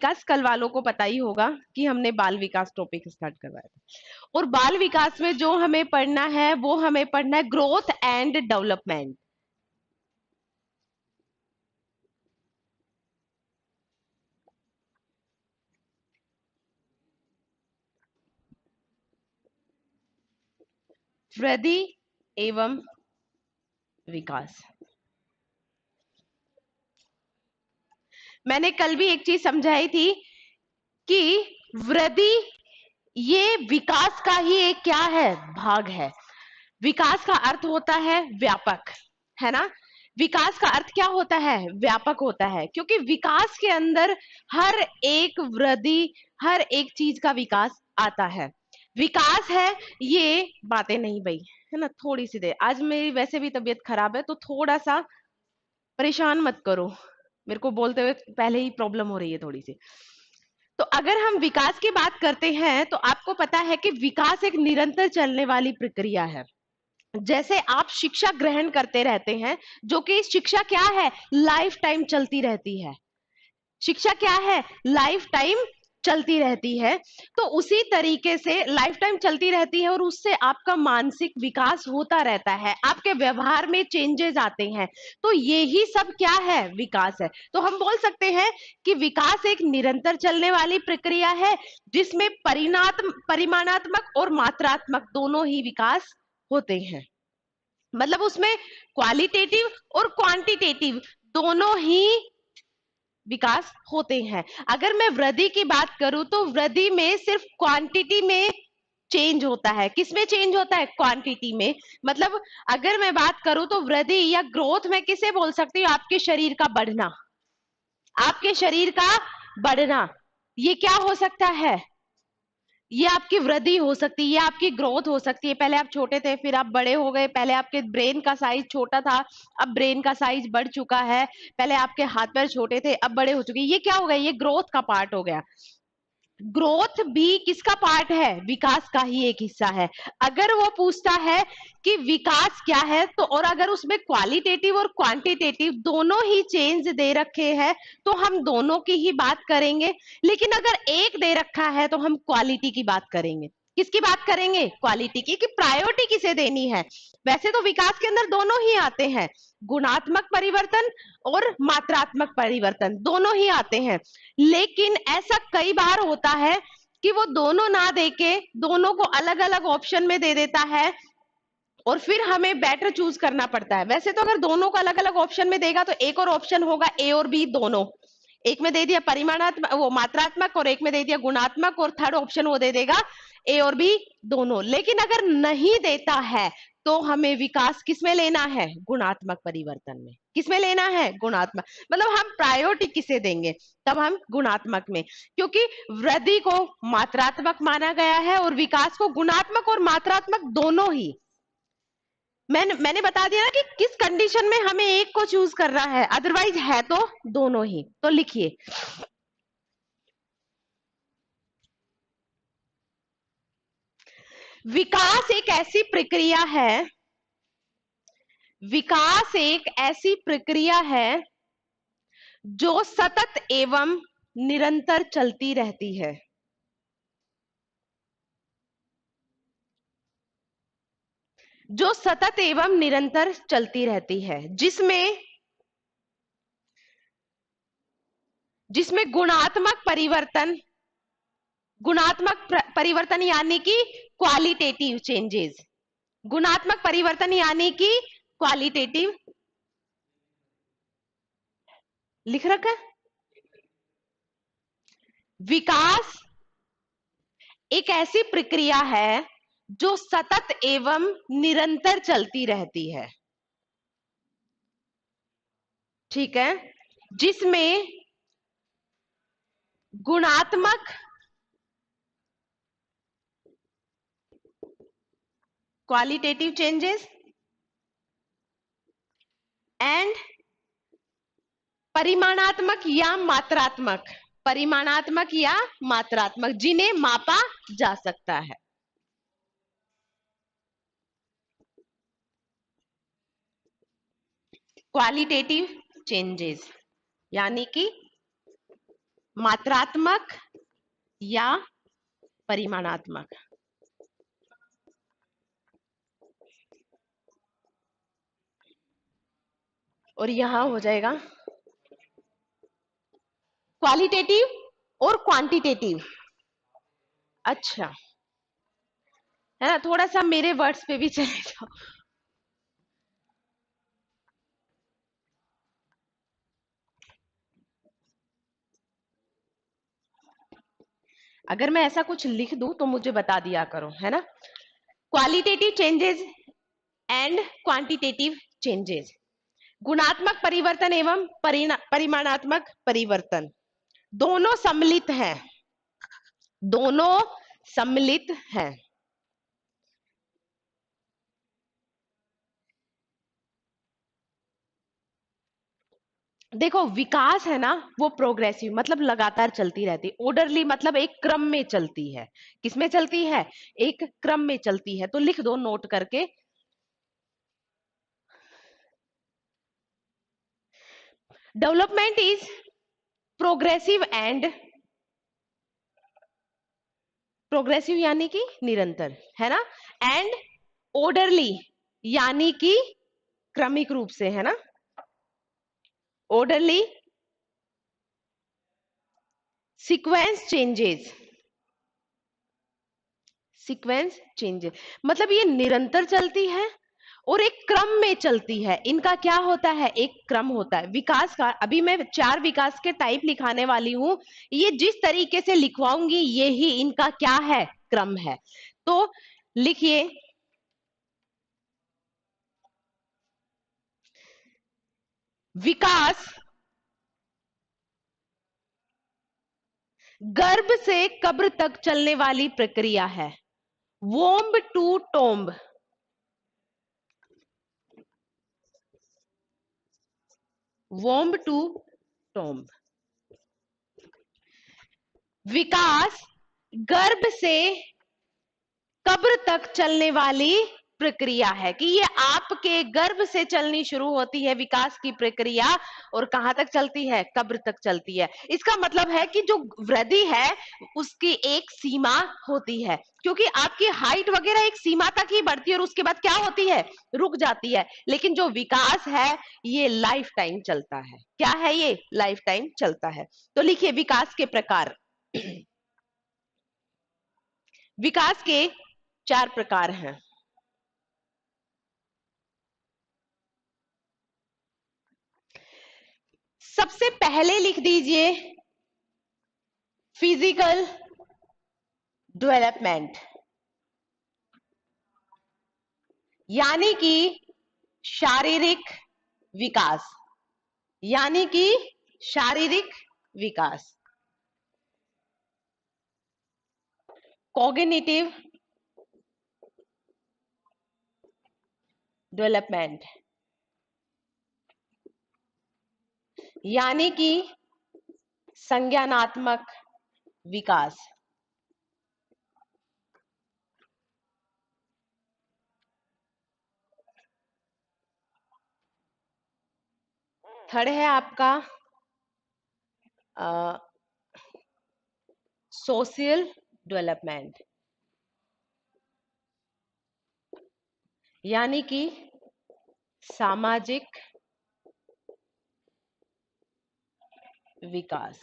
विकास कल वालों को पता ही होगा कि हमने बाल विकास टॉपिक स्टार्ट करवाया था, और बाल विकास में जो हमें पढ़ना है वो हमें पढ़ना है ग्रोथ एंड डेवलपमेंट। वृद्धि एवं विकास। मैंने कल भी एक चीज समझाई थी कि वृद्धि ये विकास का ही एक क्या है, भाग है। विकास का अर्थ होता है व्यापक, है ना। विकास का अर्थ क्या होता है, व्यापक होता है, क्योंकि विकास के अंदर हर एक वृद्धि, हर एक चीज का विकास आता है। विकास है ये बातें नहीं भाई, है ना। थोड़ी सी देर, आज मेरी वैसे भी तबीयत खराब है तो थोड़ा सा परेशान मत करो, मेरे को बोलते हुए पहले ही प्रॉब्लम हो रही है थोड़ी सी। तो अगर हम विकास की बात करते हैं तो आपको पता है कि विकास एक निरंतर चलने वाली प्रक्रिया है। जैसे आप शिक्षा ग्रहण करते रहते हैं, जो कि शिक्षा क्या है, लाइफ टाइम चलती रहती है। शिक्षा क्या है, लाइफ टाइम चलती रहती है। तो उसी तरीके से लाइफ टाइम चलती रहती है और उससे आपका मानसिक विकास होता रहता है, आपके व्यवहार में चेंजेस आते हैं। तो यही सब क्या है, विकास है। तो हम बोल सकते हैं कि विकास एक निरंतर चलने वाली प्रक्रिया है, जिसमें परिमाणात्मक और मात्रात्मक दोनों ही विकास होते हैं। मतलब उसमें क्वालिटेटिव और क्वांटिटेटिव दोनों ही विकास होते हैं। अगर मैं वृद्धि की बात करूं तो वृद्धि में सिर्फ क्वांटिटी में चेंज होता है। किसमें चेंज होता है, क्वांटिटी में। मतलब अगर मैं बात करूं तो वृद्धि या ग्रोथ में किसे बोल सकती हूँ, आपके शरीर का बढ़ना। आपके शरीर का बढ़ना, ये क्या हो सकता है, ये आपकी वृद्धि हो सकती है, ये आपकी ग्रोथ हो सकती है। पहले आप छोटे थे, फिर आप बड़े हो गए। पहले आपके ब्रेन का साइज छोटा था, अब ब्रेन का साइज बढ़ चुका है। पहले आपके हाथ पैर छोटे थे, अब बड़े हो चुके हैं। ये क्या हो गया, ये ग्रोथ का पार्ट हो गया। ग्रोथ भी किसका पार्ट है, विकास का ही एक हिस्सा है। अगर वो पूछता है कि विकास क्या है, तो और अगर उसमें क्वालिटेटिव और क्वांटिटेटिव दोनों ही चेंज दे रखे हैं तो हम दोनों की ही बात करेंगे। लेकिन अगर एक दे रखा है तो हम क्वालिटी की बात करेंगे। किसकी बात करेंगे, क्वालिटी की, कि प्रायोरिटी किसे देनी है। वैसे तो विकास के अंदर दोनों ही आते हैं, गुणात्मक परिवर्तन और मात्रात्मक परिवर्तन दोनों ही आते हैं। लेकिन ऐसा कई बार होता है कि वो दोनों ना देके दोनों को अलग अलग ऑप्शन में दे देता है, और फिर हमें बेटर चूज करना पड़ता है। वैसे तो अगर दोनों को अलग अलग ऑप्शन में देगा तो एक और ऑप्शन होगा ए और बी दोनों। एक में दे दिया परिमाणात्मक, वो मात्रात्मक, और एक में दे दिया गुणात्मक, और थर्ड ऑप्शन वो दे देगा ए और बी दोनों। लेकिन अगर नहीं देता है तो हमें विकास किसमें लेना है, गुणात्मक परिवर्तन में। किसमें लेना है, गुणात्मक। मतलब हम प्रायोरिटी किसे देंगे, तब हम गुणात्मक में, क्योंकि वृद्धि को मात्रात्मक माना गया है और विकास को गुणात्मक और मात्रात्मक दोनों ही। मैंने बता दिया ना कि किस कंडीशन में हमें एक को चूज करना है, अदरवाइज है तो दोनों ही। तो लिखिए, विकास एक ऐसी प्रक्रिया है, विकास एक ऐसी प्रक्रिया है जो सतत एवं निरंतर चलती रहती है। जो सतत एवं निरंतर चलती रहती है, जिसमें जिसमें परिवर्तन यानी कि क्वालिटेटिव चेंजेस, गुणात्मक परिवर्तन यानी कि क्वालिटेटिव, लिख रखा है। विकास एक ऐसी प्रक्रिया है जो सतत एवं निरंतर चलती रहती है, ठीक है। जिसमें गुणात्मक, क्वालिटेटिव चेंजेस एंड परिमाणात्मक या मात्रात्मक, जिन्हें मापा जा सकता है। क्वालिटेटिव चेंजेस यानी कि मात्रात्मक या परिमाणात्मक? और यहां हो जाएगा क्वालिटेटिव और क्वांटिटेटिव। अच्छा, है ना, थोड़ा सा मेरे वर्ड्स पे भी चले जाओ। अगर मैं ऐसा कुछ लिख दूं तो मुझे बता दिया करो, है ना। Qualitative changes and quantitative changes, गुणात्मक परिवर्तन एवं परिमाणात्मक परिवर्तन दोनों सम्मिलित हैं, दोनों सम्मिलित हैं। देखो, विकास है ना वो प्रोग्रेसिव, मतलब लगातार चलती रहती। ऑर्डरली मतलब एक क्रम में चलती है। किसमें चलती है? एक क्रम में चलती है। तो लिख दो नोट करके, development is progressive and, progressive यानी कि निरंतर, है ना, एंड ऑर्डरली यानी कि क्रमिक रूप से, है ना, orderly sequence changes, sequence changes मतलब ये निरंतर चलती है और एक क्रम में चलती है। इनका क्या होता है? एक क्रम होता है विकास का। अभी मैं 4 विकास के टाइप लिखाने वाली हूं, ये जिस तरीके से लिखवाऊंगी ये ही इनका क्या है? क्रम है। तो लिखिए, विकास गर्भ से कब्र तक चलने वाली प्रक्रिया है। Womb to tomb, womb to tomb. विकास गर्भ से कब्र तक चलने वाली प्रक्रिया है, कि ये आपके गर्भ से चलनी शुरू होती है विकास की प्रक्रिया, और कहां तक चलती है? कब्र तक चलती है। इसका मतलब है कि जो वृद्धि है उसकी एक सीमा होती है, क्योंकि आपकी हाइट वगैरह एक सीमा तक ही बढ़ती है और उसके बाद क्या होती है? रुक जाती है। लेकिन जो विकास है ये लाइफ टाइम चलता है। क्या है ये? लाइफ टाइम चलता है। तो लिखिए विकास के प्रकार। विकास के 4 प्रकार हैं। सबसे पहले लिख दीजिए फिजिकल डेवलपमेंट, यानी कि शारीरिक विकास, यानी कि शारीरिक विकास। कॉग्निटिव डेवलपमेंट, यानी कि संज्ञानात्मक विकास। थर्ड है आपका सोशल डेवलपमेंट, यानी कि सामाजिक विकास।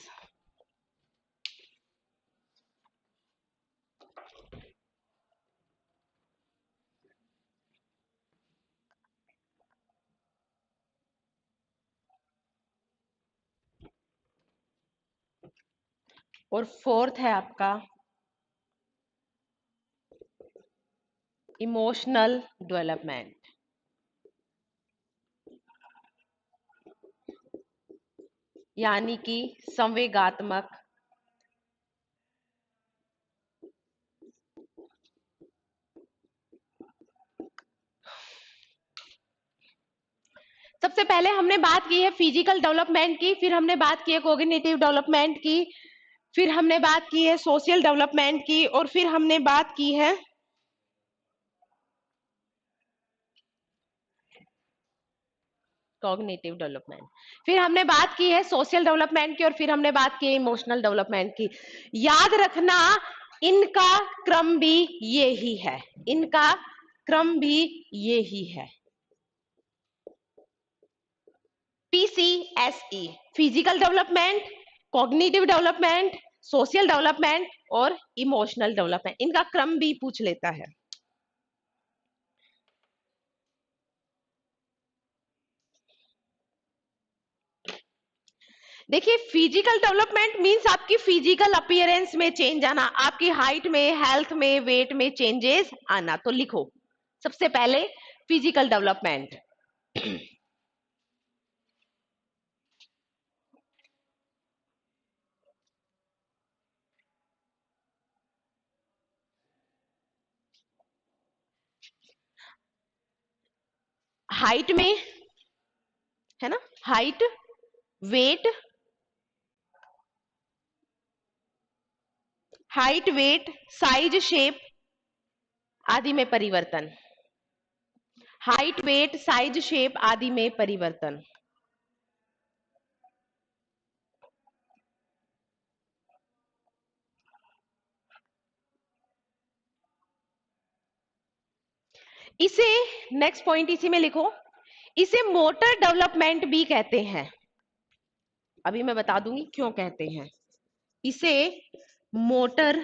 और फोर्थ है आपका इमोशनल डेवलपमेंट, यानी कि संवेगात्मक। सबसे पहले हमने बात की है फिजिकल डेवलपमेंट की, फिर हमने बात की है कोग्निटिव डेवलपमेंट की, फिर हमने बात की है सोशल डेवलपमेंट की, और फिर हमने बात की है कॉग्निटिव डेवलपमेंट। फिर हमने बात की है सोशल डेवलपमेंट की, और फिर हमने बात की है इमोशनल डेवलपमेंट की। याद रखना इनका क्रम भी ये ही है, इनका क्रम भी ये ही है। PCSE, physical development, cognitive development, social development और इमोशनल डेवलपमेंट, इनका क्रम भी पूछ लेता है। देखिए फिजिकल डेवलपमेंट मींस आपकी फिजिकल अपीयरेंस में चेंज आना, आपकी हाइट में, हेल्थ में, वेट में चेंजेस आना। तो लिखो सबसे पहले फिजिकल डेवलपमेंट। हाइट में, है ना, height, weight, height, weight, size, shape आदि में परिवर्तन, हाइट, वेट, साइज, शेप आदि में परिवर्तन। इसे नेक्स्ट पॉइंट इसी में लिखो, इसे मोटर डेवलपमेंट भी कहते हैं। अभी मैं बता दूंगी क्यों कहते हैं इसे मोटर,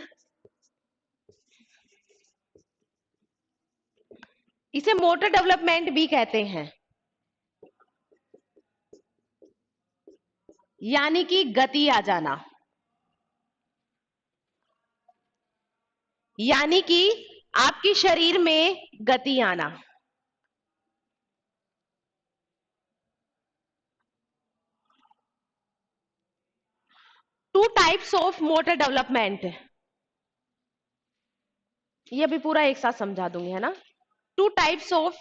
इसे मोटर डेवलपमेंट भी कहते हैं, यानी कि गति आ जाना, यानी कि आपके शरीर में गति आना। Two types of motor development, ये भी पूरा एक साथ समझा दूंगी, है ना। Two types of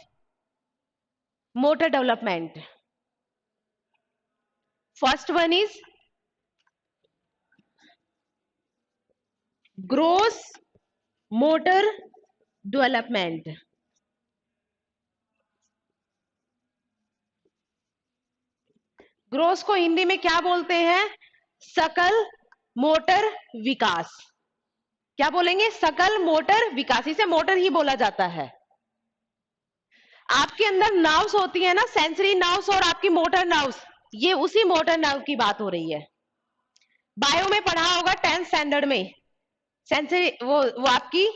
motor development. First one is gross motor development. Gross को हिंदी में क्या बोलते हैं? सकल मोटर विकास। क्या बोलेंगे? सकल मोटर विकास, इसे मोटर ही बोला जाता है। आपके अंदर नर्व्स होती है ना, सेंसरी नर्व्स और आपकी मोटर नर्व्स, ये उसी मोटर नर्व की बात हो रही है। बायो में पढ़ा होगा 10th स्टैंडर्ड में, सेंसरी वो आपकी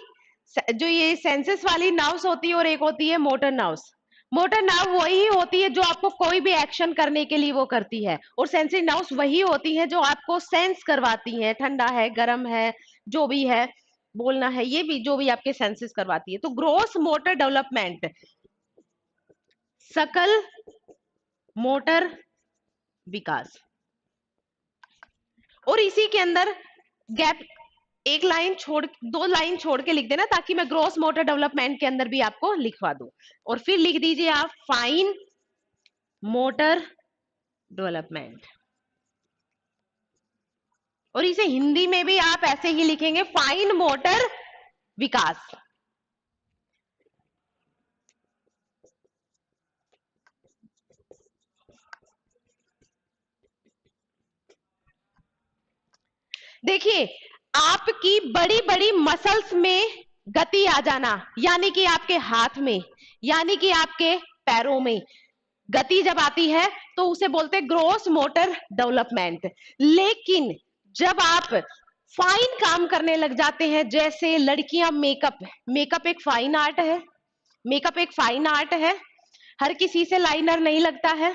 जो ये सेंसेस वाली नर्व्स होती है और एक होती है मोटर नर्व्स। मोटर नर्व वही होती है जो आपको कोई भी एक्शन करने के लिए वो करती है, और सेंसरी नर्व्स वही होती है जो आपको सेंस करवाती हैं, ठंडा है, गर्म है, जो भी है, बोलना है, ये भी जो भी आपके सेंसेस करवाती है। तो ग्रोस मोटर डेवलपमेंट, सकल मोटर विकास। और इसी के अंदर गैप, एक लाइन छोड़, दो लाइन छोड़ के लिख देना, ताकि मैं ग्रोस मोटर डेवलपमेंट के अंदर भी आपको लिखवा दूं। और फिर लिख दीजिए आप फाइन मोटर डेवलपमेंट, और इसे हिंदी में भी आप ऐसे ही लिखेंगे, फाइन मोटर विकास। देखिए आपकी बड़ी बड़ी मसल्स में गति आ जाना, यानी कि आपके हाथ में, यानी कि आपके पैरों में गति जब आती है तो उसे बोलते हैं ग्रोस मोटर डेवलपमेंट। लेकिन जब आप फाइन काम करने लग जाते हैं, जैसे लड़कियां मेकअप, मेकअप एक फाइन आर्ट है, मेकअप एक फाइन आर्ट है, हर किसी से लाइनर नहीं लगता है,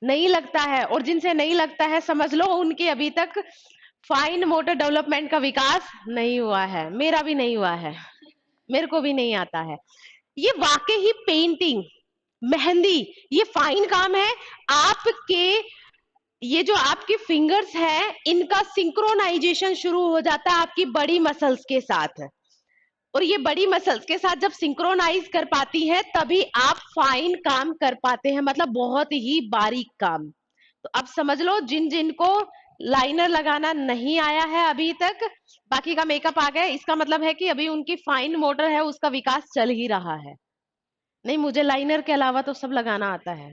नहीं लगता है, और जिनसे नहीं लगता है समझ लो उनके अभी तक फाइन मोटर डेवलपमेंट का विकास नहीं हुआ है। मेरा भी नहीं हुआ है, मेरे को भी नहीं आता है। ये वाकई ही पेंटिंग, मेहंदी, ये फाइन काम है। आपके ये जो आपकी फिंगर्स है, इनका सिंक्रोनाइजेशन शुरू हो जाता है आपकी बड़ी मसल्स के साथ, और ये बड़ी मसल्स के साथ जब सिंक्रोनाइज कर पाती है तभी आप फाइन काम कर पाते हैं, मतलब बहुत ही बारीक काम। तो अब समझ लो जिन जिन को लाइनर लगाना नहीं आया है अभी तक, बाकी का मेकअप आ गया, इसका मतलब है कि अभी उनकी फाइन मोटर है उसका विकास चल ही रहा है। नहीं, मुझे लाइनर के अलावा तो सब लगाना आता है,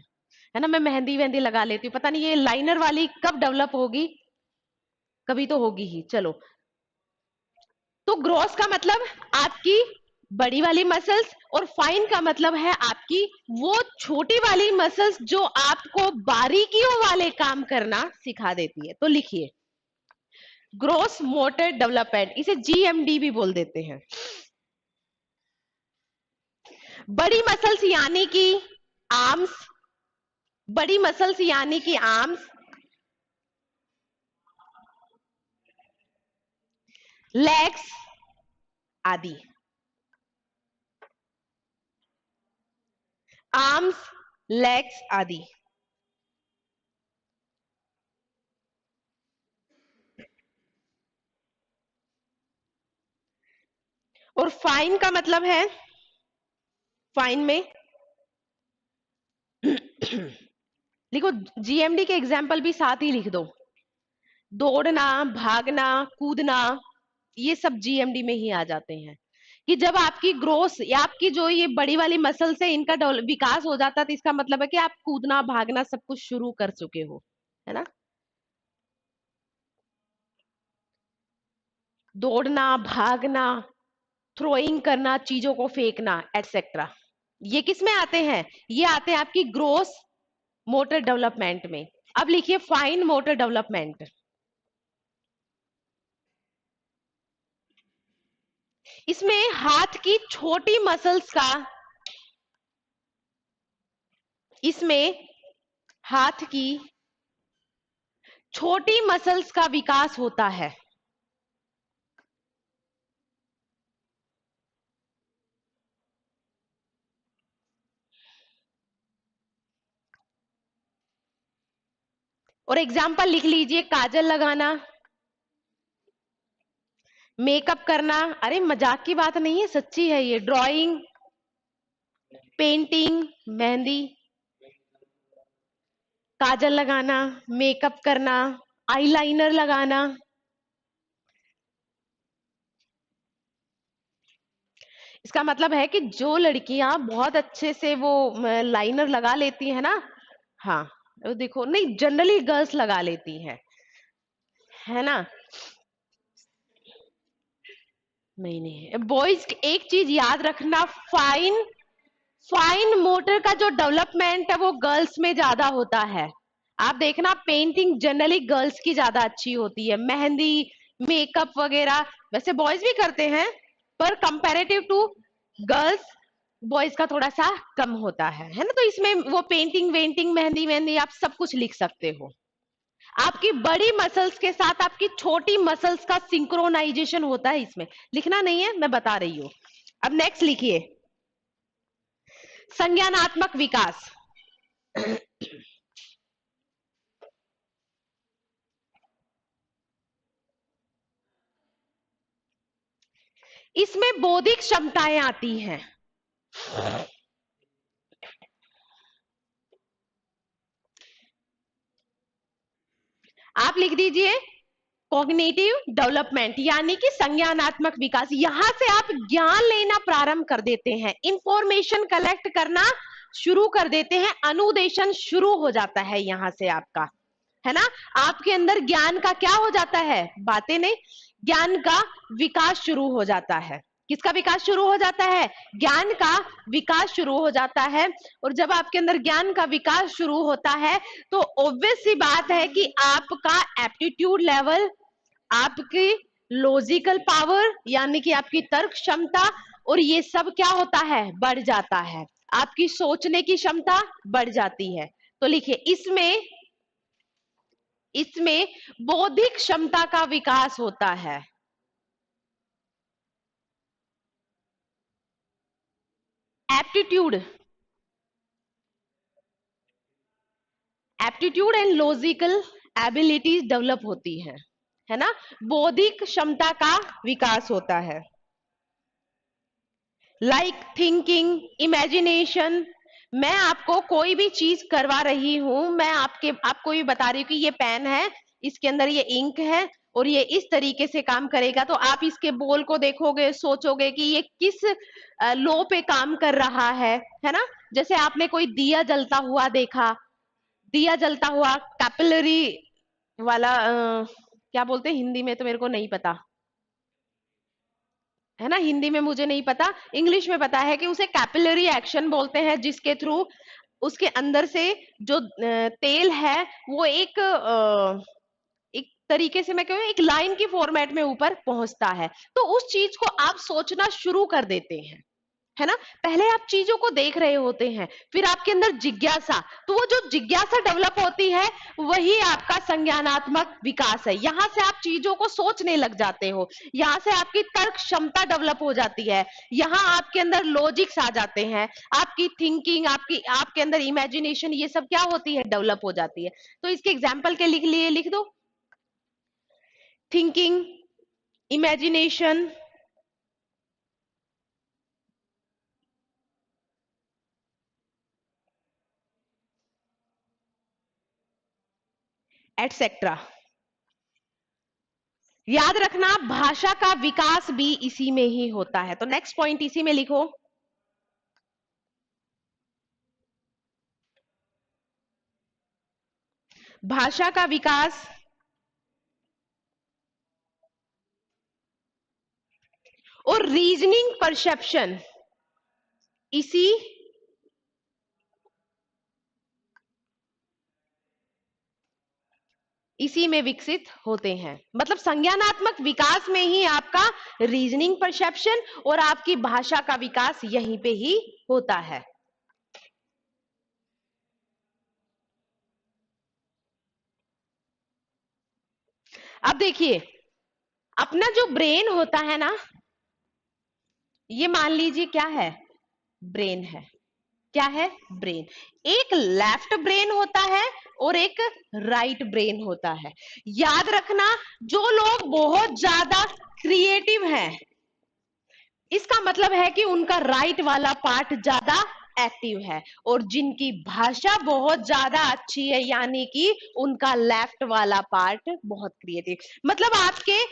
है ना। मैं मेहंदी वेहंदी लगा लेती हूँ, पता नहीं ये लाइनर वाली कब डेवलप होगी, कभी तो होगी ही। चलो, तो ग्रॉस का मतलब आपकी बड़ी वाली मसल्स, और फाइन का मतलब है आपकी वो छोटी वाली मसल्स जो आपको बारीकियों वाले काम करना सिखा देती है। तो लिखिए, ग्रोस मोटर डेवलपमेंट, इसे जीएमडी भी बोल देते हैं। बड़ी मसल्स यानी कि आर्म्स, बड़ी मसल्स यानी कि आर्म्स, लेग्स आदि, आर्म्स, लेग्स आदि। और फाइन का मतलब है, फाइन में लिखो, जीएमडी के एग्जाम्पल भी साथ ही लिख दो। दौड़ना, भागना, कूदना, ये सब जीएमडी में ही आ जाते हैं। कि जब आपकी ग्रोथ या आपकी जो ये बड़ी वाली मसल से इनका विकास हो जाता है, तो इसका मतलब है कि आप कूदना भागना सब कुछ शुरू कर चुके हो, है ना। दौड़ना, भागना, थ्रोइंग करना, चीजों को फेंकना, एटसेट्रा, ये किस में आते हैं? ये आते हैं आपकी ग्रोस मोटर डेवलपमेंट में। अब लिखिए फाइन मोटर डेवलपमेंट। इसमें हाथ की छोटी मसल्स का, इसमें हाथ की छोटी मसल्स का विकास होता है। और एग्जाम्पल लिख लीजिए, काजल लगाना, मेकअप करना, अरे मजाक की बात नहीं है, सच्ची है ये, ड्राइंग, पेंटिंग, मेहंदी, काजल लगाना, मेकअप करना, आईलाइनर लगाना। इसका मतलब है कि जो लड़कियां बहुत अच्छे से वो लाइनर लगा लेती है ना, हाँ, वो देखो, नहीं जनरली गर्ल्स लगा लेती है ना। नहीं नहीं, बॉयज एक चीज याद रखना, फाइन फाइन मोटर का जो डेवलपमेंट है वो गर्ल्स में ज्यादा होता है। आप देखना, पेंटिंग जनरली गर्ल्स की ज्यादा अच्छी होती है, मेहंदी, मेकअप वगैरह वैसे बॉयज भी करते हैं, पर कंपैरेटिव टू गर्ल्स बॉयज का थोड़ा सा कम होता है ना। तो इसमें वो पेंटिंग वेंटिंग मेहंदी वेहंदी आप सब कुछ लिख सकते हो। आपकी बड़ी मसल्स के साथ आपकी छोटी मसल्स का सिंक्रोनाइजेशन होता है, इसमें लिखना नहीं है, मैं बता रही हूं। अब नेक्स्ट लिखिए, संज्ञानात्मक विकास। इसमें बौद्धिक क्षमताएं आती हैं। आप लिख दीजिए कॉग्निटिव डेवलपमेंट, यानी कि संज्ञानात्मक विकास। यहां से आप ज्ञान लेना प्रारंभ कर देते हैं, इंफॉर्मेशन कलेक्ट करना शुरू कर देते हैं, अनुदेशन शुरू हो जाता है यहां से आपका, है ना। आपके अंदर ज्ञान का क्या हो जाता है, बातें नहीं, ज्ञान का विकास शुरू हो जाता है। किसका विकास शुरू हो जाता है? ज्ञान का विकास शुरू हो जाता है। और जब आपके अंदर ज्ञान का विकास शुरू होता है, तो ऑब्वियस सी बात है कि आपका एप्टीट्यूड लेवल, आपकी लॉजिकल पावर यानी कि आपकी तर्क क्षमता, और ये सब क्या होता है, बढ़ जाता है। आपकी सोचने की क्षमता बढ़ जाती है। तो लिखिए, इसमें इसमें बौद्धिक क्षमता का विकास होता है। Aptitude, aptitude and logical abilities develop होती है ना। बौद्धिक क्षमता का विकास होता है, लाइक थिंकिंग, इमेजिनेशन। मैं आपको कोई भी चीज करवा रही हूं, मैं आपको ये बता रही हूँ कि ये पेन है, इसके अंदर ये इंक है, और ये इस तरीके से काम करेगा, तो आप इसके बोल को देखोगे, सोचोगे कि ये किस लो पे काम कर रहा है ना। जैसे आपने कोई दिया जलता हुआ देखा, दिया जलता हुआ, कैपिलरी वाला, क्या बोलते हैं हिंदी में, तो मेरे को नहीं पता है ना, हिंदी में मुझे नहीं पता, इंग्लिश में पता है कि उसे कैपिलरी एक्शन बोलते हैं, जिसके थ्रू उसके अंदर से जो तेल है वो एक तरीके से मैं कहूँ एक लाइन की फॉर्मेट में ऊपर पहुंचता है। तो उस चीज को आप सोचना शुरू कर देते हैं, है ना। पहले आप चीजों को देख रहे होते हैं, फिर आपके अंदर जिज्ञासा, तो वो जो जिज्ञासा डेवलप होती है वही आपका संज्ञानात्मक विकास है। यहां से आप चीजों को सोचने लग जाते हो, यहां से आपकी तर्क क्षमता डेवलप हो जाती है, यहाँ आपके अंदर लॉजिक्स आ जाते हैं, आपकी थिंकिंग, आपके अंदर इमेजिनेशन, ये सब क्या होती है, डेवलप हो जाती है। तो इसके एग्जाम्पल के लिए लिख दो, थिंकिंग, इमेजिनेशन, एटसेट्रा। याद रखना भाषा का विकास भी इसी में ही होता है। तो नेक्स्ट पॉइंट इसी में लिखो, भाषा का विकास और रीजनिंग परसेप्शन इसी इसी में विकसित होते हैं। मतलब संज्ञानात्मक विकास में ही आपका रीजनिंग परसेप्शन और आपकी भाषा का विकास यहीं पे ही होता है। अब देखिए, अपना जो ब्रेन होता है ना, ये मान लीजिए क्या है, ब्रेन है। क्या है, ब्रेन। एक लेफ्ट ब्रेन होता है और एक राइट ब्रेन होता है। याद रखना, जो लोग बहुत ज्यादा क्रिएटिव हैं, इसका मतलब है कि उनका राइट वाला पार्ट ज्यादा एक्टिव है, और जिनकी भाषा बहुत ज्यादा अच्छी है, यानी कि उनका लेफ्ट वाला पार्ट बहुत क्रिएटिव। मतलब आपके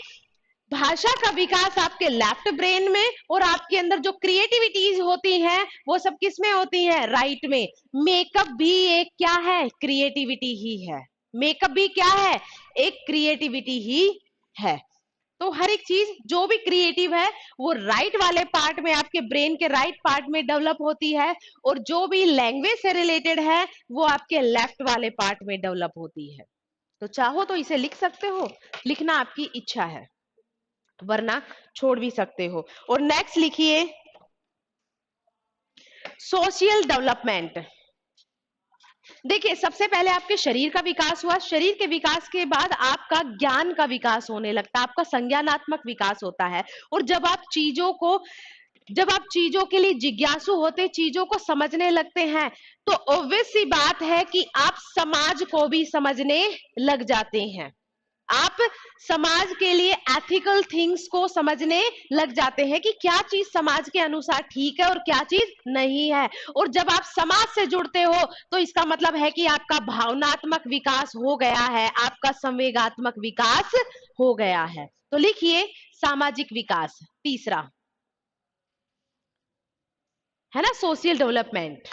भाषा का विकास आपके लेफ्ट ब्रेन में, और आपके अंदर जो क्रिएटिविटीज होती है वो सब किस में होती है, राइट में। मेकअप भी एक क्या है, क्रिएटिविटी ही है। मेकअप भी क्या है, एक क्रिएटिविटी ही है। तो हर एक चीज जो भी क्रिएटिव है वो राइट वाले पार्ट में, आपके ब्रेन के राइट पार्ट में डेवलप होती है, और जो भी लैंग्वेज से रिलेटेड है वो आपके लेफ्ट वाले पार्ट में डेवलप होती है। तो चाहो तो इसे लिख सकते हो, लिखना आपकी इच्छा है, वरना छोड़ भी सकते हो। और नेक्स्ट लिखिए, सोशल डेवलपमेंट। देखिए, सबसे पहले आपके शरीर का विकास हुआ, शरीर के विकास के बाद आपका ज्ञान का विकास होने लगता है, आपका संज्ञानात्मक विकास होता है। और जब आप चीजों के लिए जिज्ञासु होते, चीजों को समझने लगते हैं, तो ऑब्वियस सी बात है कि आप समाज को भी समझने लग जाते हैं। आप समाज के लिए एथिकल थिंग्स को समझने लग जाते हैं कि क्या चीज समाज के अनुसार ठीक है और क्या चीज नहीं है। और जब आप समाज से जुड़ते हो तो इसका मतलब है कि आपका भावनात्मक विकास हो गया है, आपका संवेगात्मक विकास हो गया है। तो लिखिए, सामाजिक विकास तीसरा है ना, सोशल डेवलपमेंट।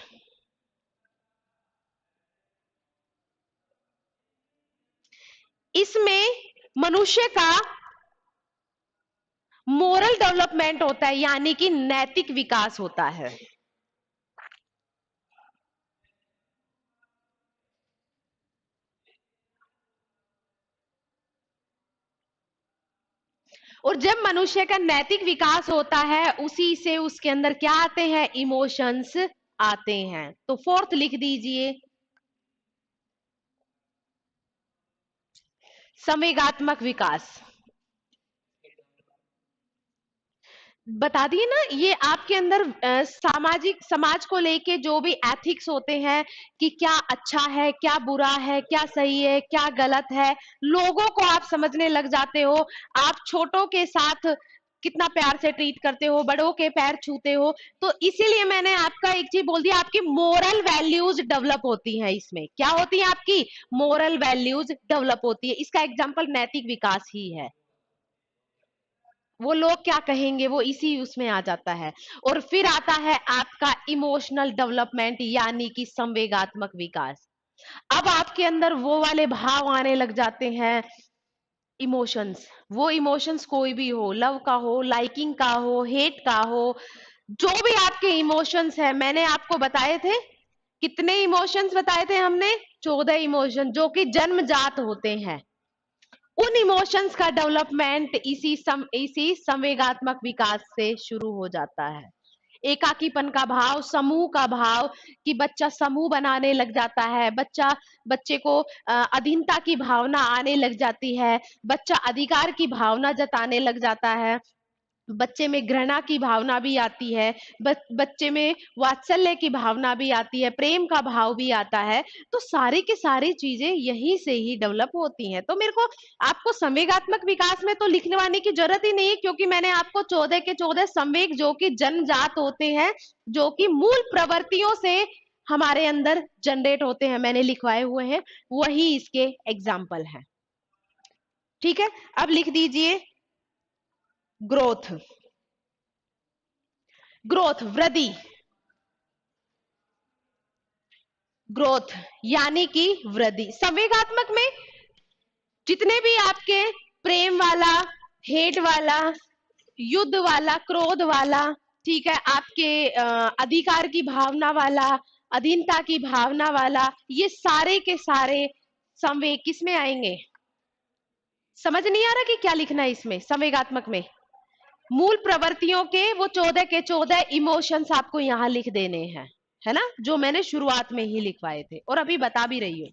इसमें मनुष्य का मोरल डेवलपमेंट होता है, यानी कि नैतिक विकास होता है। और जब मनुष्य का नैतिक विकास होता है, उसी से उसके अंदर क्या आते हैं, इमोशंस आते हैं। तो फोर्थ लिख दीजिए, संवेगात्मक विकास। बता दिए ना, ये आपके अंदर सामाजिक समाज को लेके जो भी एथिक्स होते हैं कि क्या अच्छा है, क्या बुरा है, क्या सही है, क्या गलत है, लोगों को आप समझने लग जाते हो। आप छोटों के साथ कितना प्यार से ट्रीट करते हो, बड़ों के पैर छूते हो। तो इसीलिए मैंने आपका एक चीज बोल दिया, आपकी मोरल वैल्यूज डेवलप होती हैं। इसमें क्या होती है, आपकी मोरल वैल्यूज डेवलप होती है। इसका एग्जाम्पल नैतिक विकास ही है। वो लोग क्या कहेंगे, वो इसी उसमें आ जाता है। और फिर आता है आपका इमोशनल डेवलपमेंट, यानी कि संवेगात्मक विकास। अब आपके अंदर वो वाले भाव आने लग जाते हैं, इमोशंस। वो इमोशंस कोई भी हो, लव का हो, लाइकिंग का हो, हेट का हो, जो भी आपके इमोशंस है, मैंने आपको बताए थे, कितने इमोशंस बताए थे हमने? 14 इमोशन, जो कि जन्मजात होते हैं। उन इमोशंस का डेवलपमेंट इसी संवेगात्मक विकास से शुरू हो जाता है। एकाकीपन का भाव, समूह का भाव, कि बच्चा समूह बनाने लग जाता है, बच्चे को अधीनता की भावना आने लग जाती है, बच्चा अधिकार की भावना जताने लग जाता है, बच्चे में घृणा की भावना भी आती है, बच्चे में वात्सल्य की भावना भी आती है, प्रेम का भाव भी आता है। तो सारी की सारी चीजें यहीं से ही डेवलप होती हैं। तो मेरे को आपको संवेगात्मक विकास में तो लिखवाने की जरूरत ही नहीं है, क्योंकि मैंने आपको 14 के 14 संवेग, जो कि जन्मजात होते हैं, जो कि मूल प्रवृत्तियों से हमारे अंदर जनरेट होते हैं, मैंने लिखवाए हुए हैं, वही इसके एग्जाम्पल हैं। ठीक है, अब लिख दीजिए ग्रोथ। ग्रोथ, वृद्धि, ग्रोथ यानी कि वृद्धि। संवेगात्मक में जितने भी आपके प्रेम वाला, हेट वाला, युद्ध वाला, क्रोध वाला, ठीक है, आपके अधिकार की भावना वाला, अधीनता की भावना वाला, ये सारे के सारे संवेग किस में आएंगे? समझ नहीं आ रहा कि क्या लिखना है इसमें संवेगात्मक में? मूल प्रवृत्तियों के वो 14 के 14 इमोशंस आपको यहां लिख देने हैं, है ना, जो मैंने शुरुआत में ही लिखवाए थे और अभी बता भी रही हूं।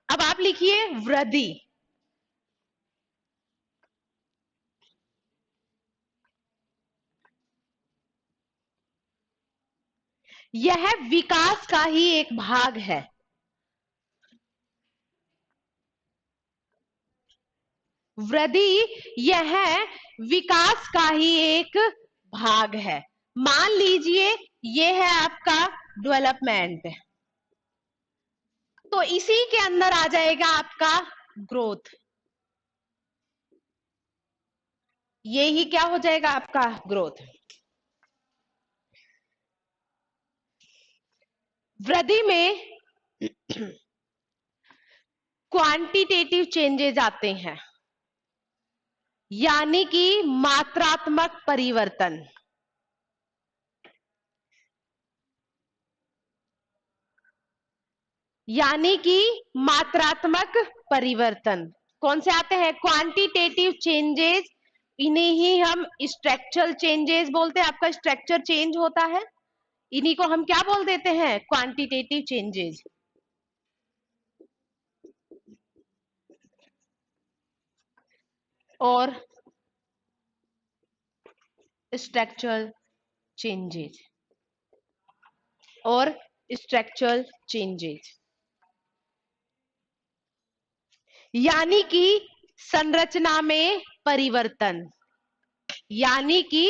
अब आप लिखिए वृद्धि। यह विकास का ही एक भाग है। वृद्धि यह विकास का ही एक भाग है। मान लीजिए ये है आपका डेवलपमेंट, तो इसी के अंदर आ जाएगा आपका ग्रोथ। ये ही क्या हो जाएगा आपका ग्रोथ। वृद्धि में क्वांटिटेटिव चेंजेस आते हैं, यानी कि मात्रात्मक परिवर्तन। यानी कि मात्रात्मक परिवर्तन कौन से आते हैं? Quantitative changes. इन्हें ही हम स्ट्रक्चरल चेंजेस बोलते हैं। आपका स्ट्रक्चर चेंज होता है, इन्हीं को हम क्या बोल देते हैं? Quantitative changes. और स्ट्रक्चरल चेंजेस, और स्ट्रक्चरल चेंजेस यानी कि संरचना में परिवर्तन। यानी कि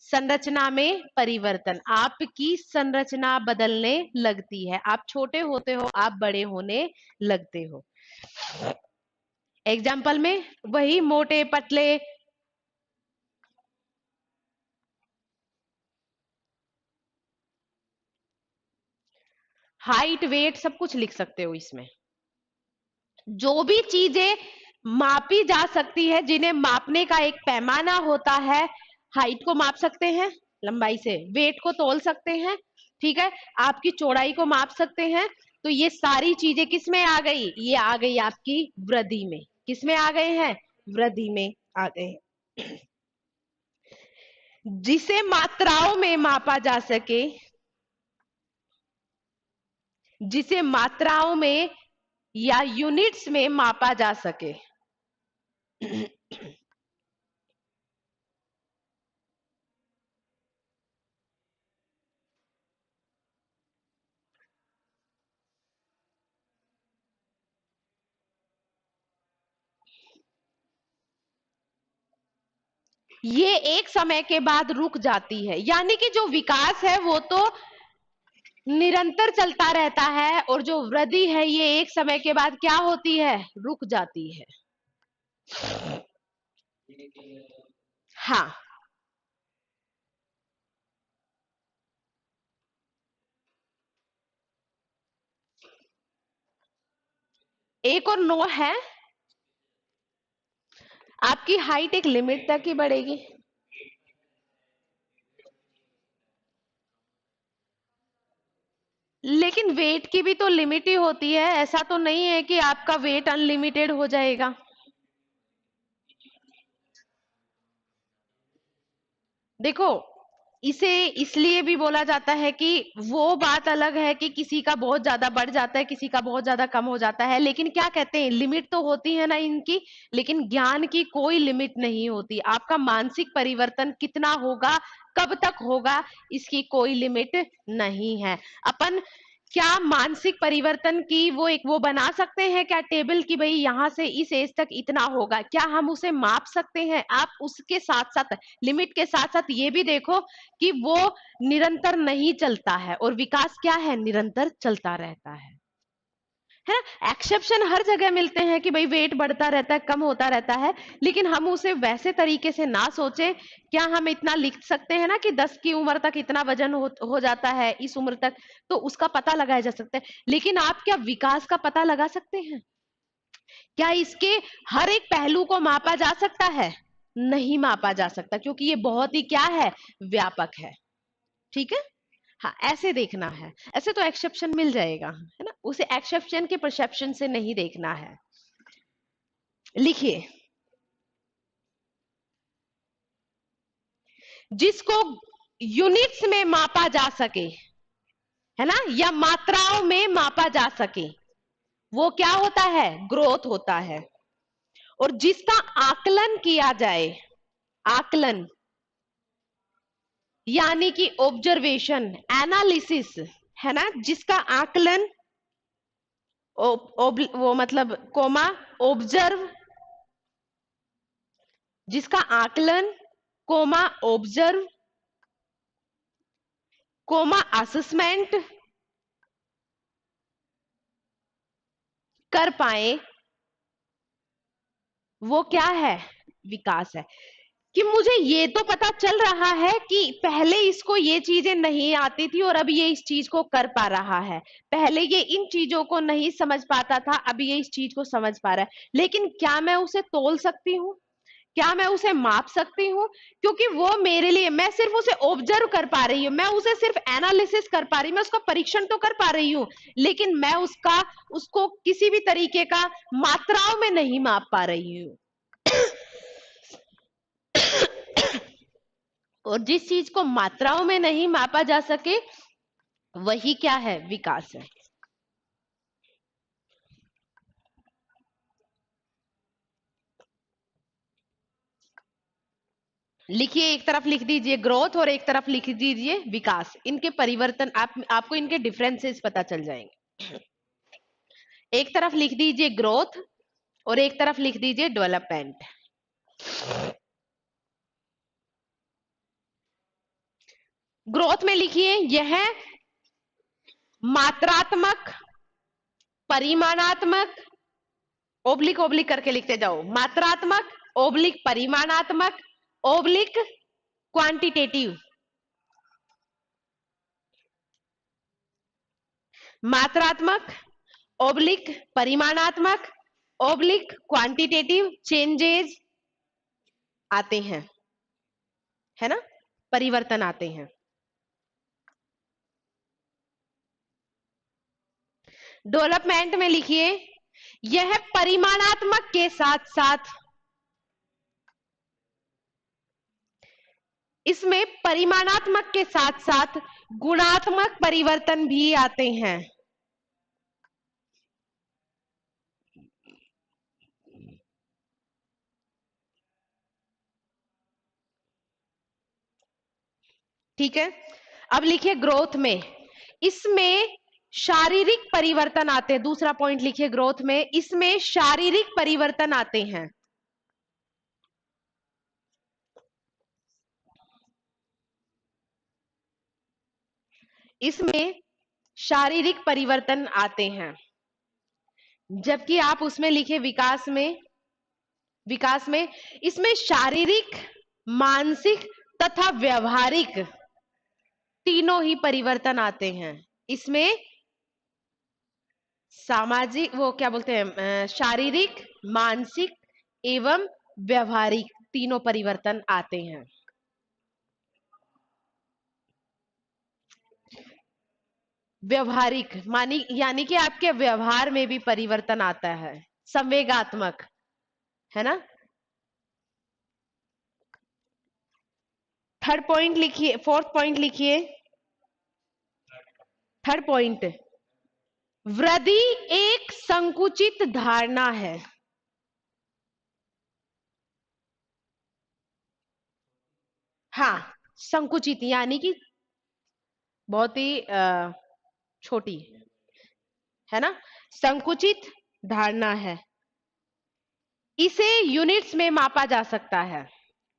संरचना में परिवर्तन, आपकी संरचना बदलने लगती है। आप छोटे होते हो, आप बड़े होने लगते हो। एग्जाम्पल में वही मोटे पतले, हाइट, वेट, सब कुछ लिख सकते हो इसमें। जो भी चीजें मापी जा सकती है, जिन्हें मापने का एक पैमाना होता है, हाइट को माप सकते हैं लंबाई से, वेट को तोल सकते हैं, ठीक है, आपकी चौड़ाई को माप सकते हैं। तो ये सारी चीजें किस में आ गई? ये आ गई आपकी वृद्धि में। किस में आ गए हैं? वृद्धि में आ गए। जिसे मात्राओं में मापा जा सके, जिसे मात्राओं में या यूनिट्स में मापा जा सके। ये एक समय के बाद रुक जाती है, यानी कि जो विकास है वो तो निरंतर चलता रहता है, और जो वृद्धि है ये एक समय के बाद क्या होती है? रुक जाती है। हाँ, 1 और 9 है। आपकी हाइट एक लिमिट तक ही बढ़ेगी। लेकिन वेट की भी तो लिमिट ही होती है, ऐसा तो नहीं है कि आपका वेट अनलिमिटेड हो जाएगा। देखो, इसे इसलिए भी बोला जाता है कि वो बात अलग है कि किसी का बहुत ज्यादा बढ़ जाता है, किसी का बहुत ज्यादा कम हो जाता है, लेकिन क्या कहते हैं, लिमिट तो होती है ना इनकी। लेकिन ज्ञान की कोई लिमिट नहीं होती। आपका मानसिक परिवर्तन कितना होगा, कब तक होगा, इसकी कोई लिमिट नहीं है। अपन क्या मानसिक परिवर्तन की वो बना सकते हैं क्या टेबल की, भाई यहां से इस एज तक इतना होगा, क्या हम उसे माप सकते हैं? आप उसके साथ साथ, लिमिट के साथ साथ ये भी देखो कि वो निरंतर नहीं चलता है, और विकास क्या है, निरंतर चलता रहता है ना। एक्सेप्शन हर जगह मिलते हैं कि भाई वेट बढ़ता रहता है, कम होता रहता है, लेकिन हम उसे वैसे तरीके से ना सोचे। क्या हम इतना लिख सकते हैं ना कि 10 की उम्र तक इतना वजन हो जाता है, इस उम्र तक, तो उसका पता लगाया जा सकता है। लेकिन आप क्या विकास का पता लगा सकते हैं? क्या इसके हर एक पहलू को मापा जा सकता है? नहीं मापा जा सकता, क्योंकि ये बहुत ही क्या है, व्यापक है। ठीक है। हाँ, ऐसे देखना है। ऐसे तो एक्सेप्शन मिल जाएगा, है ना, उसे एक्सेप्शन के परसेप्शन से नहीं देखना है। लिखिए, जिसको यूनिट्स में मापा जा सके, है ना, या मात्राओं में मापा जा सके, वो क्या होता है, ग्रोथ होता है। और जिसका आकलन किया जाए, आकलन यानी कि ऑब्जर्वेशन, एनालिसिस, है ना, जिसका आकलन, वो मतलब कोमा, ऑब्जर्व, जिसका आकलन, कोमा ऑब्जर्व, कोमा असेसमेंट कर पाए, वो क्या है, विकास है। कि मुझे ये तो पता चल रहा है कि पहले इसको ये चीजें नहीं आती थी और अब ये इस चीज को कर पा रहा है, पहले ये इन चीजों को नहीं समझ पाता था, अब ये इस चीज को समझ पा रहा है। लेकिन क्या मैं उसे तोल सकती हूँ, क्या मैं उसे माप सकती हूँ? क्योंकि वो मेरे लिए, मैं सिर्फ उसे ऑब्जर्व कर पा रही हूँ, मैं उसे सिर्फ एनालिसिस कर पा रही हूँ, मैं उसका परीक्षण तो कर पा रही हूँ, लेकिन मैं उसको किसी भी तरीके का मात्राओं में नहीं माप पा रही हूँ। और जिस चीज को मात्राओं में नहीं मापा जा सके, वही क्या है, विकास है। लिखिए, एक तरफ लिख दीजिए ग्रोथ और एक तरफ लिख दीजिए विकास। इनके परिवर्तन, आपको इनके डिफरेंसेस पता चल जाएंगे। एक तरफ लिख दीजिए ग्रोथ और एक तरफ लिख दीजिए डेवलपमेंट। ग्रोथ में लिखिए, यह मात्रात्मक, परिमाणात्मक, ओब्लिक ओब्लिक करके लिखते जाओ, मात्रात्मक ओब्लिक परिमाणात्मक ओब्लिक क्वांटिटेटिव, मात्रात्मक ओब्लिक परिमाणात्मक ओब्लिक क्वांटिटेटिव चेंजेस आते हैं, है ना, परिवर्तन आते हैं। डेवलपमेंट में लिखिए, यह परिमाणात्मक के साथ साथ, इसमें परिमाणात्मक के साथ साथ गुणात्मक परिवर्तन भी आते हैं। ठीक है। अब लिखिए ग्रोथ में, इसमें शारीरिक परिवर्तन आते हैं। दूसरा पॉइंट लिखिए, ग्रोथ में इसमें शारीरिक परिवर्तन आते हैं। इसमें शारीरिक परिवर्तन आते हैं। जबकि आप उसमें लिखे विकास में, विकास में इसमें शारीरिक, मानसिक तथा व्यवहारिक तीनों ही परिवर्तन आते हैं। इसमें सामाजिक, वो क्या बोलते हैं, शारीरिक, मानसिक एवं व्यवहारिक तीनों परिवर्तन आते हैं। व्यवहारिक मानी यानी कि आपके व्यवहार में भी परिवर्तन आता है। संवेगात्मक, है ना। थर्ड पॉइंट लिखिए, फोर्थ पॉइंट लिखिए। थर्ड पॉइंट, वृद्धि एक संकुचित धारणा है। हाँ, संकुचित यानी कि बहुत ही छोटी, है ना। संकुचित धारणा है। इसे यूनिट्स में मापा जा सकता है।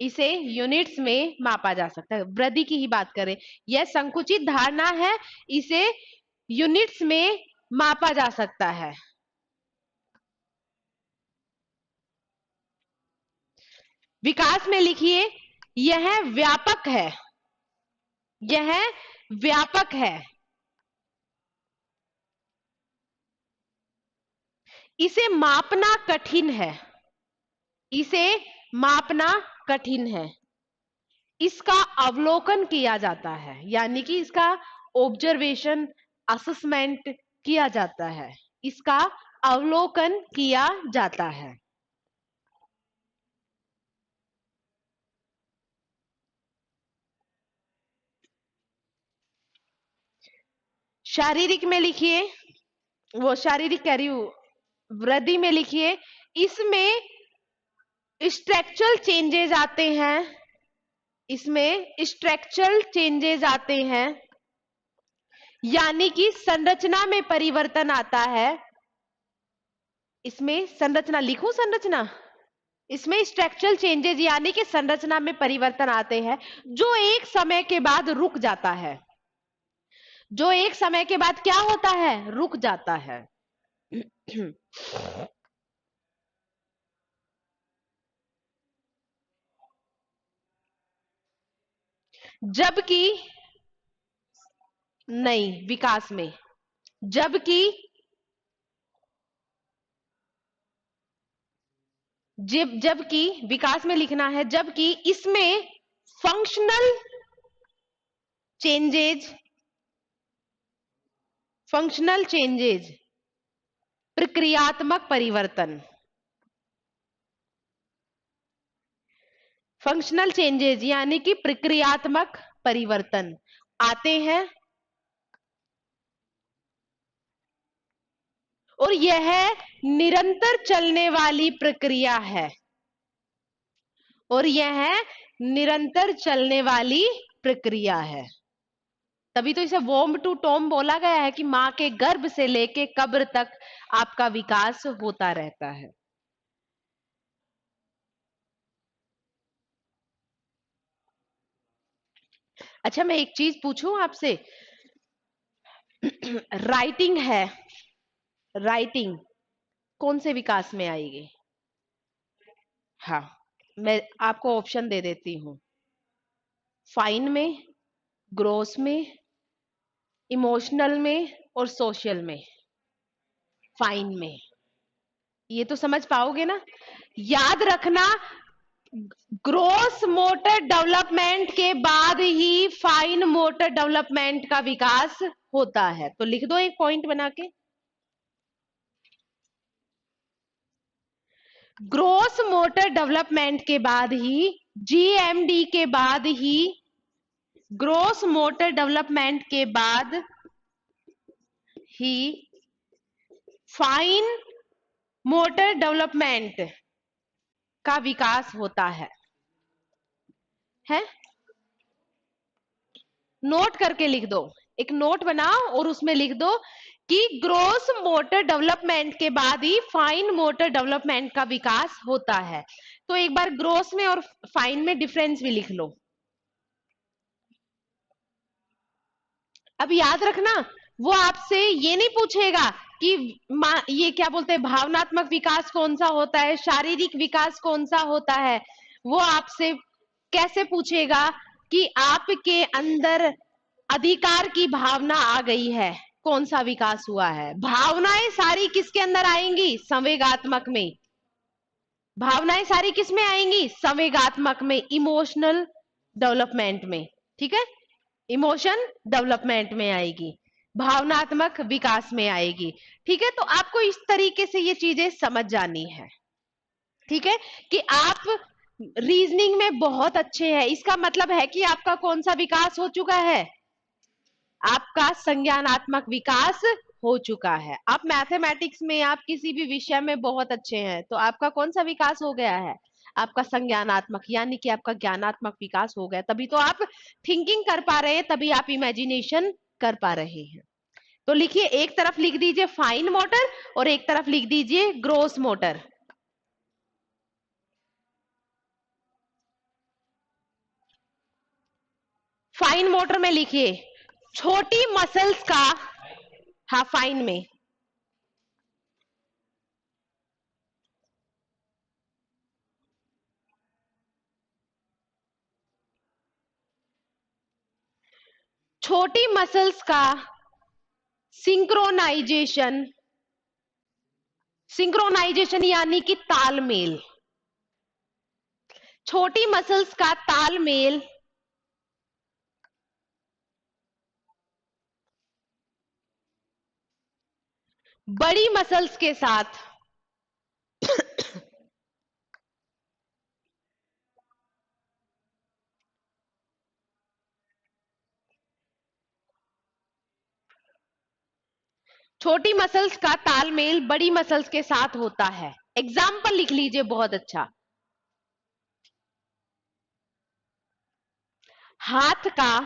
इसे यूनिट्स में मापा जा सकता है। वृद्धि की ही बात करें, यह संकुचित धारणा है, इसे यूनिट्स में मापा जा सकता है। विकास में लिखिए, यह व्यापक है। यह व्यापक है। इसे मापना कठिन है। इसे मापना कठिन है। इसका अवलोकन किया जाता है, यानी कि इसका ऑब्जर्वेशन, असेसमेंट किया जाता है। इसका अवलोकन किया जाता है। शारीरिक में लिखिए, वो शारीरिक कह रही हूं, वृद्धि में लिखिए, इसमें स्ट्रक्चरल चेंजेस आते हैं। इसमें स्ट्रक्चरल चेंजेस आते हैं, यानी कि संरचना में परिवर्तन आता है। इसमें संरचना लिखूं, संरचना, इसमें स्ट्रक्चरल चेंजेस यानी कि संरचना में परिवर्तन आते हैं, जो एक समय के बाद रुक जाता है। जो एक समय के बाद क्या होता है, रुक जाता है। जबकि नहीं, विकास में, जबकि जबकि विकास में लिखना है, जबकि इसमें फंक्शनल चेंजेज, फंक्शनल चेंजेज, प्रक्रियात्मक परिवर्तन, फंक्शनल चेंजेज यानी कि प्रक्रियात्मक परिवर्तन आते हैं, और यह निरंतर चलने वाली प्रक्रिया है। और यह निरंतर चलने वाली प्रक्रिया है। तभी तो इसे वोम टू टोम बोला गया है कि मां के गर्भ से लेके कब्र तक आपका विकास होता रहता है। अच्छा, मैं एक चीज पूछूं आपसे, राइटिंग है, राइटिंग कौन से विकास में आएगी? हाँ, मैं आपको ऑप्शन दे देती हूं, फाइन में, ग्रोस में, इमोशनल में और सोशल में। फाइन में, ये तो समझ पाओगे ना। याद रखना, ग्रोस मोटर डेवलपमेंट के बाद ही फाइन मोटर डेवलपमेंट का विकास होता है। तो लिख दो एक पॉइंट बना के, ग्रोस मोटर डेवलपमेंट के बाद ही, जीएमडी के बाद ही, ग्रोस मोटर डेवलपमेंट के बाद ही फाइन मोटर डेवलपमेंट का विकास होता है। नोट करके लिख दो, एक नोट बनाओ और उसमें लिख दो कि ग्रोस मोटर डेवलपमेंट के बाद ही फाइन मोटर डेवलपमेंट का विकास होता है। तो एक बार ग्रोस में और फाइन में डिफरेंस भी लिख लो। अब याद रखना, वो आपसे ये नहीं पूछेगा कि ये क्या बोलते हैं, भावनात्मक विकास कौन सा होता है, शारीरिक विकास कौन सा होता है। वो आपसे कैसे पूछेगा कि आपके अंदर अधिकार की भावना आ गई है, कौन सा विकास हुआ है? भावनाएं सारी किसके अंदर आएंगी? संवेगात्मक में। भावनाएं सारी किस में आएंगी? संवेगात्मक में, इमोशनल डेवलपमेंट में। ठीक है, इमोशन डेवलपमेंट में आएगी, भावनात्मक विकास में आएगी। ठीक है, तो आपको इस तरीके से ये चीजें समझ जानी है। ठीक है, कि आप रीजनिंग में बहुत अच्छे हैं, इसका मतलब है कि आपका कौन सा विकास हो चुका है? आपका संज्ञानात्मक विकास हो चुका है। आप मैथमेटिक्स में, आप किसी भी विषय में बहुत अच्छे हैं, तो आपका कौन सा विकास हो गया है? आपका संज्ञानात्मक, यानी कि आपका ज्ञानात्मक विकास हो गया। तभी तो आप थिंकिंग कर पा रहे हैं, तभी आप इमेजिनेशन कर पा रहे हैं। तो लिखिए, एक तरफ लिख दीजिए फाइन मोटर और एक तरफ लिख दीजिए ग्रोस मोटर। फाइन मोटर में लिखिए छोटी मसल्स का, हाँ फाइन में, छोटी मसल्स का सिंक्रोनाइजेशन, सिंक्रोनाइजेशन यानी कि तालमेल, छोटी मसल्स का तालमेल बड़ी मसल्स के साथ छोटी मसल्स का तालमेल बड़ी मसल्स के साथ होता है। एग्जाम्पल लिख लीजिए, बहुत अच्छा। हाथ का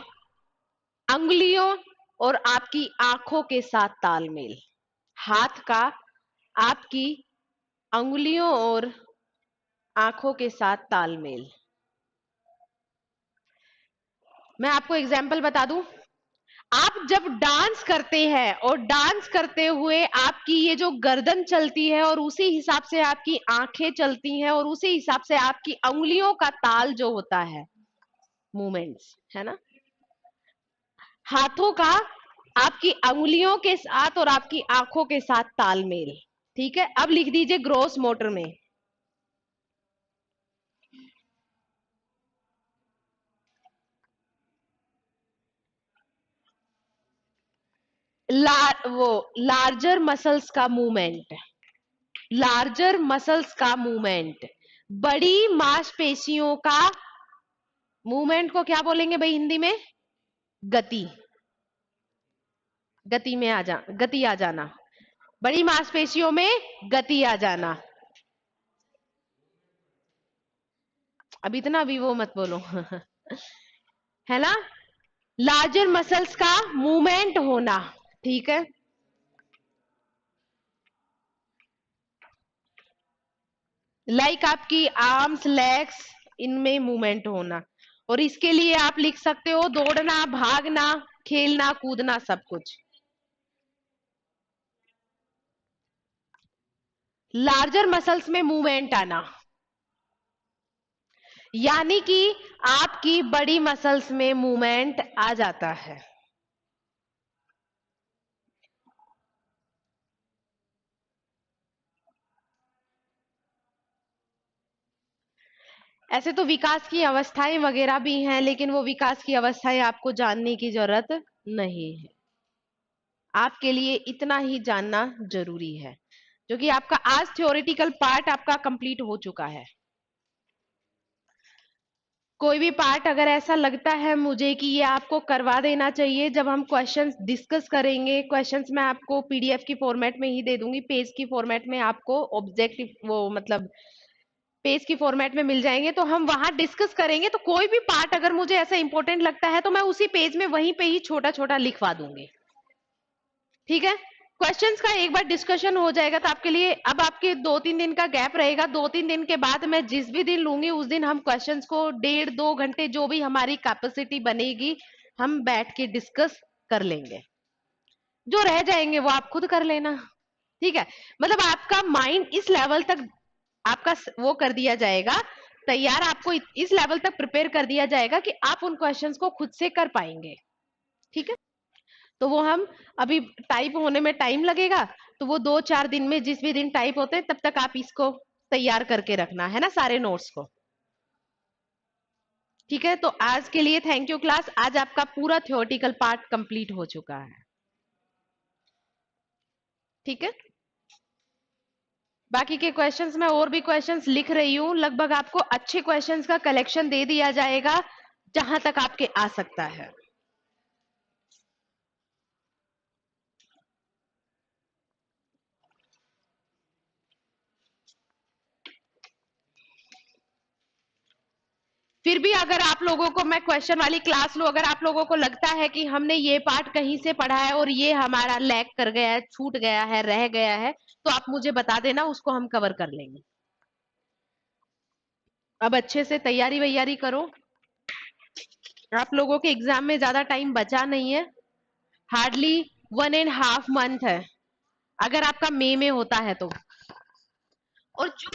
अंगुलियों और आपकी आंखों के साथ तालमेल, हाथ का आपकी अंगुलियों और आंखों के साथ तालमेल। मैं आपको एग्जाम्पल बता दूं, आप जब डांस करते हैं और डांस करते हुए आपकी ये जो गर्दन चलती है और उसी हिसाब से आपकी आंखें चलती हैं और उसी हिसाब से आपकी उंगलियों का ताल जो होता है, मूवमेंट्स, है ना, हाथों का आपकी उंगलियों के साथ और आपकी आंखों के साथ तालमेल। ठीक है, अब लिख दीजिए ग्रोस मोटर में, वो लार्जर मसल्स का मूवमेंट, लार्जर मसल्स का मूवमेंट, बड़ी मांसपेशियों का मूवमेंट को क्या बोलेंगे भाई हिंदी में? गति, गति में आ जा, गति आ जाना, बड़ी मांसपेशियों में गति आ जाना। अब इतना भी वो मत बोलो है ना, लार्जर मसल्स का मूवमेंट होना। ठीक है, लाइक आपकी आर्म्स, लेग्स, इनमें मूवमेंट होना। और इसके लिए आप लिख सकते हो दौड़ना, भागना, खेलना, कूदना, सब कुछ। लार्जर मसल्स में मूवमेंट आना, यानी कि आपकी बड़ी मसल्स में मूवमेंट आ जाता है। ऐसे तो विकास की अवस्थाएं वगैरह भी हैं, लेकिन वो विकास की अवस्थाएं आपको जानने की जरूरत नहीं है। आपके लिए इतना ही जानना जरूरी है, जो कि आपका आज थ्योरेटिकल पार्ट आपका कंप्लीट हो चुका है। कोई भी पार्ट अगर ऐसा लगता है मुझे कि ये आपको करवा देना चाहिए, जब हम क्वेश्चंस डिस्कस करेंगे, क्वेश्चंस मैं आपको पीडीएफ की फॉर्मेट में ही दे दूंगी, पेज की फॉर्मेट में आपको ऑब्जेक्टिव वो मतलब पेज की फॉर्मेट में मिल जाएंगे, तो हम वहां डिस्कस करेंगे। तो कोई भी पार्ट अगर मुझे ऐसा इंपॉर्टेंट लगता है तो मैं उसी पेज में वहीं पे ही छोटा छोटा लिखवा दूंगी। ठीक है, क्वेश्चंस का एक बार डिस्कशन हो जाएगा तो आपके लिए अब आपके 2-3 दिन का गैप रहेगा। 2-3 दिन के बाद मैं जिस भी दिन लूंगी उस दिन हम क्वेश्चंस को 1.5-2 घंटे जो भी हमारी कैपेसिटी बनेगी हम बैठ के डिस्कस कर लेंगे। जो रह जाएंगे वो आप खुद कर लेना। ठीक है, मतलब आपका माइंड इस लेवल तक आपका वो कर दिया जाएगा तैयार, आपको इस लेवल तक प्रिपेयर कर दिया जाएगा कि आप उन क्वेश्चंस को खुद से कर पाएंगे। ठीक है, तो वो हम अभी टाइप होने में टाइम लगेगा, तो वो 2-4 दिन में, जिस भी दिन टाइप होते हैं तब तक आप इसको तैयार करके रखना है ना, सारे नोट्स को। ठीक है, तो आज के लिए थैंक यू क्लास। आज आपका पूरा थ्योरेटिकल पार्ट कंप्लीट हो चुका है। ठीक है, बाकी के क्वेश्चंस में और भी क्वेश्चंस लिख रही हूं, लगभग आपको अच्छे क्वेश्चंस का कलेक्शन दे दिया जाएगा जहां तक आपके आ सकता है। फिर भी अगर आप लोगों को मैं क्वेश्चन वाली क्लास लूं, अगर आप लोगों को लगता है कि हमने ये पार्ट कहीं से पढ़ा है और ये हमारा लैग कर गया है, छूट गया है, रह गया है, तो आप मुझे बता देना, उसको हम कवर कर लेंगे। अब अच्छे से तैयारी वैयारी करो, आप लोगों के एग्जाम में ज्यादा टाइम बचा नहीं है, हार्डली 1.5 मंथ है, अगर आपका मई में होता है तो। और जो